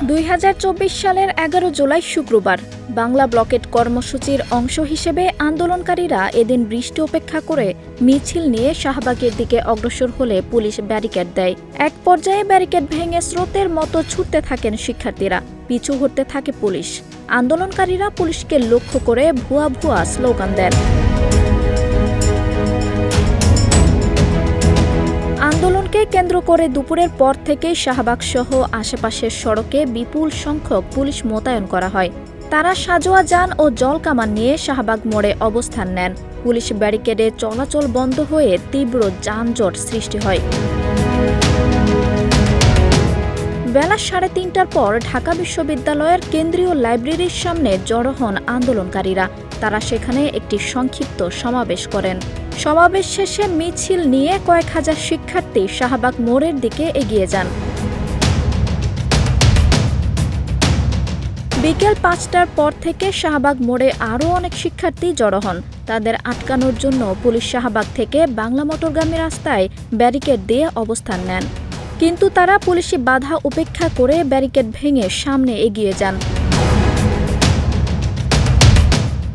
2024 সালের 11 জুলাই শুক্রবার বাংলা ব্লকেট কর্মসূচির অংশ হিসেবে আন্দোলনকারীরা এদিন বৃষ্টি উপেক্ষা করে মিছিল নিয়ে শাহবাগের দিকে অগ্রসর হলে পুলিশ ব্যারিকেড দেয়। এক পর্যায়ে ব্যারিকেড ভেঙে স্রোতের মতো ছুটতে থাকেন শিক্ষার্থীরা, পিছু হটতে থাকে পুলিশ। আন্দোলনকারীরা পুলিশকে লক্ষ্য করে ভুয়া ভুয়া স্লোগান দেন। আন্দোলনকে কেন্দ্র করে দুপুরের পর থেকে শাহবাগ সহ আশেপাশের সড়কে বিপুল সংখ্যক পুলিশ মোতায়েন করা হয়। তারা সাজোয়া যান ও জলকামান নিয়ে শাহবাগ মোড়ে অবস্থান নেন। পুলিশ ব্যারিকেডে চলাচল বন্ধ হয়ে তীব্র যানজট সৃষ্টি হয়। বেলা 3:30টার পর ঢাকা বিশ্ববিদ্যালয়ের কেন্দ্রীয় লাইব্রেরির সামনে জড়ো হন আন্দোলনকারীরা। তারা সেখানে একটি সংক্ষিপ্ত সমাবেশ করেন। সমাবেশ শেষে মিছিল নিয়ে কয়েক হাজার শিক্ষার্থী শাহবাগ মোড়ের দিকে এগিয়ে যান। বিকেল 5টার পর থেকে শাহবাগ মোড়ে আরও অনেক শিক্ষার্থী জড়ো হন। তাদের আটকানোর জন্য পুলিশ শাহবাগ থেকে বাংলা মোটরগামী রাস্তায় ব্যারিকেড দিয়ে অবস্থান নেন, কিন্তু তারা পুলিশি বাধা উপেক্ষা করে ব্যারিকেড ভেঙে সামনে এগিয়ে যান।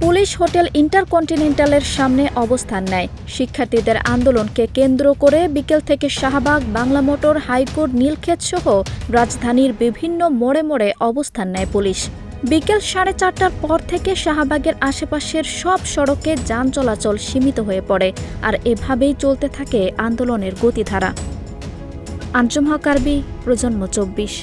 পুলিশ হোটেল ইন্টারকন্টিনেন্টালের সামনে অবস্থান নেয়। শিক্ষার্থীদের আন্দোলনকে কেন্দ্র করে বিকেল থেকে শাহবাগ, বাংলা মোটর, হাইকোর্ট, নীলক্ষেত সহ রাজধানীর বিভিন্ন মোড়ে মোড়ে অবস্থান নেয় পুলিশ। বিকেল 4:30টার পর থেকে শাহবাগের আশেপাশের সব সড়কে যান চলাচল সীমিত হয়ে পড়ে, আর এভাবেই চলতে থাকে আন্দোলনের গতিধারা। আঞ্জুম হক আরবি, প্রজন্ম 24।